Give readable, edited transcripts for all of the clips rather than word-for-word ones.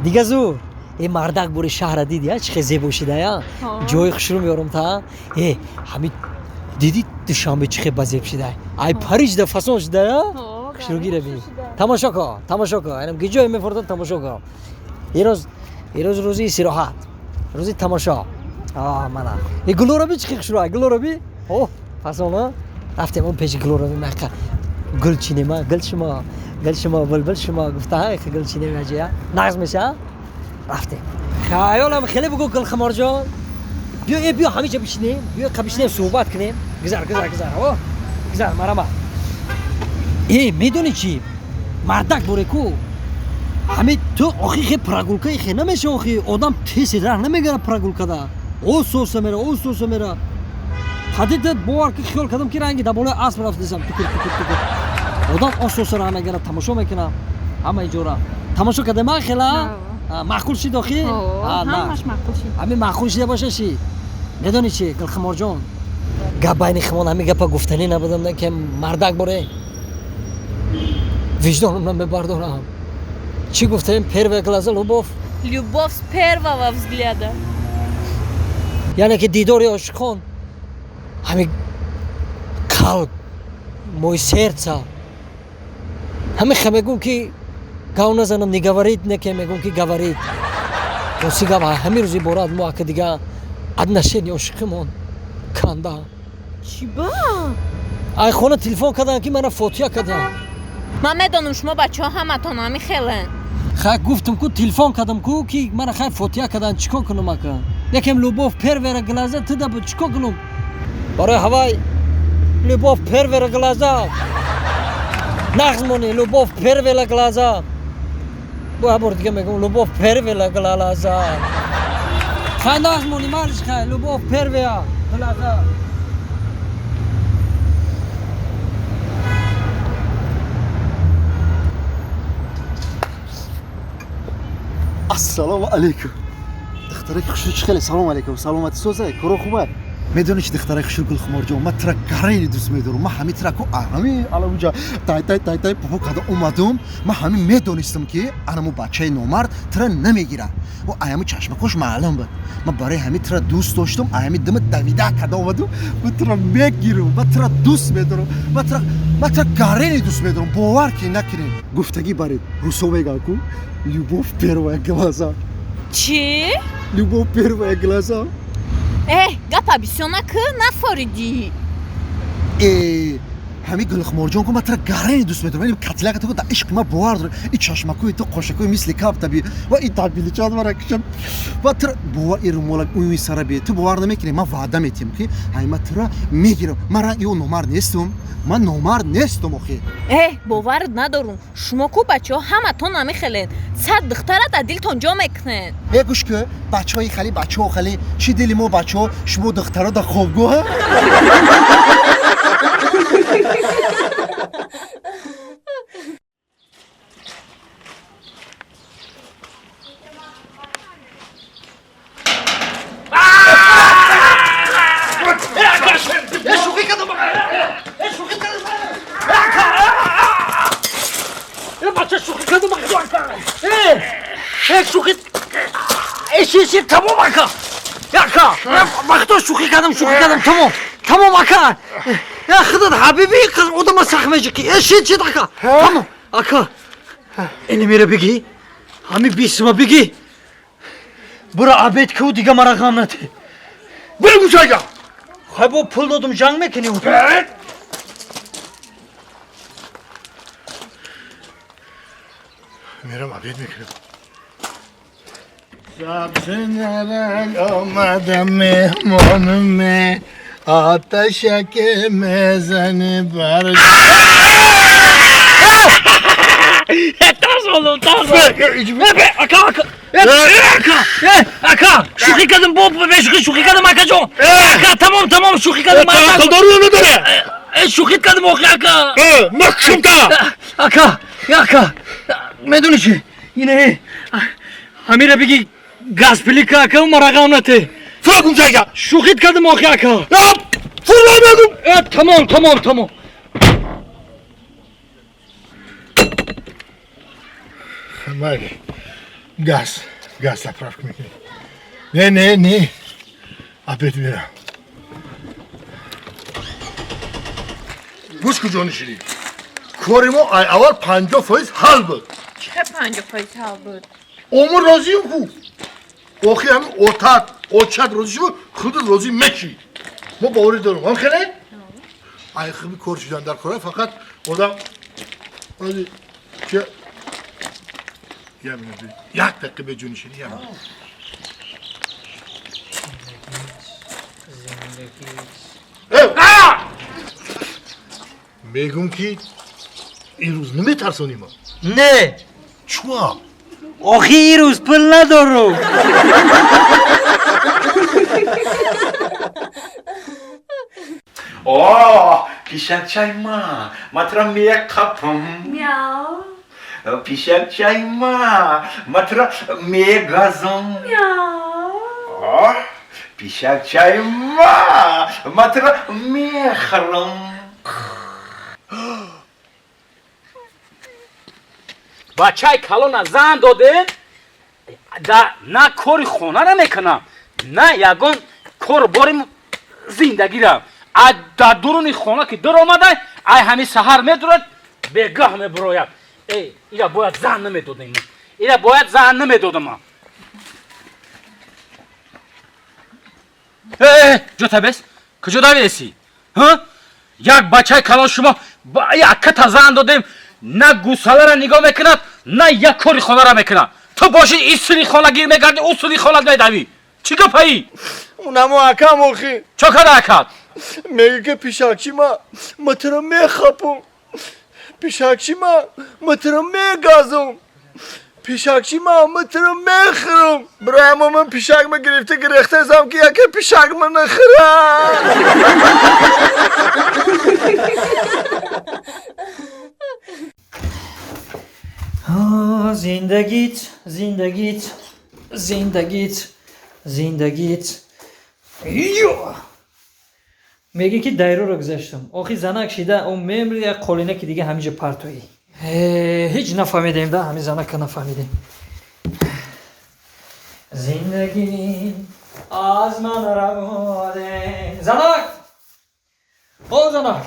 دیگه زور این مردک بوری شهر دیدی چه زیبا شده یا جای خوشرو میارم تا همین دیدی دوشنبه چه بزیب شده ای پاریس ده فاسون شده یا خوشرو گیره بی تماشا کن اینم گیجای میفردن تماشا کن این روز روزی استراحت روزی تماشا مانا این گلو رو بی چه خوشرو گلو رو بی فاسون ها رفتم اون پیش گلو رو بی مکه گل چینما گل شما بلبل شما گفته های گل چینما جیا ناز میشه رفتیم خیالم خیلی بگو گل خمار جان بیا همیشه بشینیم بیا بشینیم صحبت کنیم گذار گذار مرا میدونی چی مردک بوره کو همین تو آخی خیلی پراگولکای خیلی نمیشه آخی آدم تیسی راه نمیگره پراگولکا دا او سوسه میره حدید باور که خیال کردم که رنگی دباله اسب رفت دیدم تکر آدم آن سوسه راه میگره تماشا میکنه همه جورا تماشا کرده من خیلی معقول شید آخی؟ همش معقول شید همین معقول شده باشه چی؟ میدونی چی؟ گل خمار جان گپ بین خمان همین گپا گفتنی نبودم نه که مردک باره وجدانم نمیبردارم چی گفتیم؟ Первая глаза любовь Любовь с первого взгляда یعنی که دیداری عاشقان همین قلب мой сердце همین میگم که گاو نزنم نگوارید نه که میگم که گوارید موسیقی همین روزی براد ما که دیگه ادنشین عاشقمون کنده چی با؟ ای خونه تلفن کردن که من فوتیا کردن من میدونم شما بچه ها همتون همی خیلن خیلی گفتم که تلفن کردم که من خیلی فوتیا کردن چیکار کنم اکن یکم لوبوف پروره گلازه تو دا چیکار کنم برای هوای لوبوف پروره گلازه نغزمونی لوبوف پروره گلازه بو بار دیگه میگم لوبوف پروره گلازه خیلی نغزمونی مالش خیلی لوبوف پروره گلازه السلام علیکم دخترک خوشو خیلی سلام علیکم سلامتی سوزه کرو خوبه میدونی چی دخترک خوشو گل خمار جان من ترک خیلی دوست میدارم من همین ترکو همین الان اونجا تای پاپو کادا اومدم من همین میدونستم که انمو بچه نومرد تر نمیگیره و ایامو چشمکش معلوم بود من برای همین تر دوست داشتم همین دم دویده کادا اومدم من تر میگیرم من تر دوست میدارم من تر خیلی دوست میدارم باور کی نکنین گفتگی برای روسو میگه کو Любовь первая глаза. چی؟ Любовь первая глаза. گپ بیسیونا که نفاریدی همین گل خمار جان که من ترا گرینی دوست میدارم این کتلک تو در عشق من باور داره این چشمکوی تو قاشقوی مثل کپ تبی و این تبیلی چاد مرا کشم و ترا باور این مولک اوی سر بی تو باور نمیکنی من وعده میتیم که همین ترا میگیرم من یه نمر نیستم من نمر نیستم آخه باورت ندارم شما کو بچه ها همتون همی خیلین صد دختره در دلتون جا میکنن گوش که بچه های خیلی بچه ها خیلی چی دلی ما بچه ها شما دختره در خوابگاه شی تمام اکا یاکا وقتا شوخی کردم تمام اکا یا خدات حبیبی odama saxmayacak ki چی داکا تمام اکا اینی میره بگی همین بیسما بگی برا عبید که دیگه مرا غم نده بگو جایا خواهی با پول دادم جنگ میکنی میرم عبید میکنم سبزنرل آمدم مهمانم آتشک مزنی برد ترس oğlum Aka şuki kadın şuki kadın Akacan Aka tamam şuki kadın Akacan doğru mu dere şuki kadın Aka Makşumta Aka medunici yine Hamire bigi Gazpilika Aka maragavnati Fırakun çayga şuki kadın Aka Fırlamadım tamam Bak گاز заправку میکنی. نه опять میرم. گوش کجا نشینی؟ کاری ما اول 50% حل بود. چه 50% حل بود؟ عمر راضیم خوب. آخی همین اوچت راضی شو خودت راضی مشی. ما باوری دارم. هم خیلی؟ ای خیلی کار شدن در کاره فقط آدم راضی که یک دقیقه به جون شدی هم. میگم که این روز نمیترسونی ما. نه چوا؟ آخی این روز پل ندارم. پیشک چای ما ترا میکپم میاو پیشک چای ما ترا میگازم پیشک چای ما ترا میخرم. بچه کلون زن داده نه کاری خونه را میکنم نه یگان کار باریم زندگی را در درون خونه که در آمده ای همین سهر میدورد بگاه میبروید. اینا باید زن نمیدادم اینا باید زن نمیدادم. جوتا بس کجا دویدسی؟ یک بچه کلان شما با یک تا زن دادیم نه گوساله را نگاه میکند نه یک کاری خانه را میکند. تو باشی این سری خانه گیر میگردی اون سری خانه میدوی چی گپایی؟ اونم اکم آخی چه کرده اکد؟ میگه که پیشکچی ما ترا میخپم پیشکچی ما ترا میگازم پیشکچی ما ترا میخرم برای اما من پیشک ما گرفته ازم که یکی پیشک ما نخرم. زندگیت میگه که دایره رو گذاشتم. آخی زنک شیده اون میمری یک قولینه که دیگه همیشه پرتویی هیچ نفهمیدیم ده همین زنک نفهمیدیم. زندگی از من رماده زنک او زنک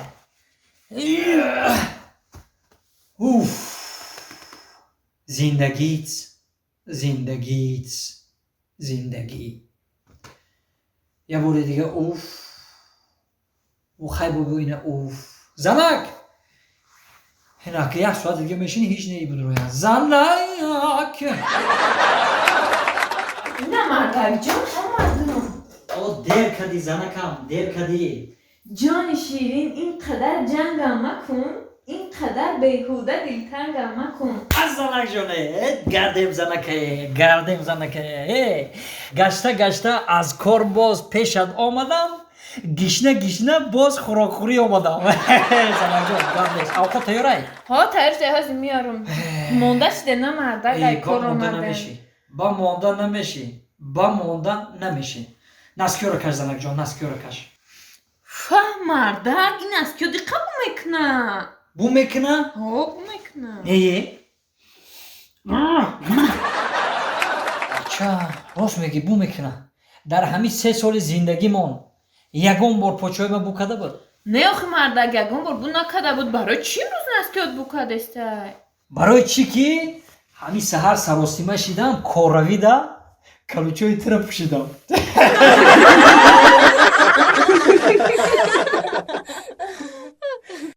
اوف زندگی یه بوری دیگه اوف او خیلی بگوینه اوف زنک هنه که یک ساعت دیگه میشینی هیچ نهی بود روی زنک نه مردک جان آمدم. او دیر کدی زنکم دیر کدی جان شیرین اینقدر جنگم مکن اینقدر بیهوده دلتنگم مکن. از زنک جانه گردیم زنکه گشته از کار باز پیشت آمدم گشنه باز خوراکوری آمدم. زنک جان گردیم اوقا تیاره ها تایرش هازی میارم مونده شده نه مردک ای کار آمده با موندن نمیشی نسکیو رو کش زنک جان نسکیو رو کش فهم مردک این است که دقیقه میکنه بو میکنه؟ ها بو میکنه نیه؟ اچھا راست میگی بو میکنه. در همین 3 سال زندگی من یگان بار پاچای من بو کده بود. نه آخه مردک یگان بار بو نکده بود. برای چی روز نسکیوت بو کده استه؟ برای چی که همین سهر سراسیمه شیدم کاروی ده کلوچوی تره پوشیدم.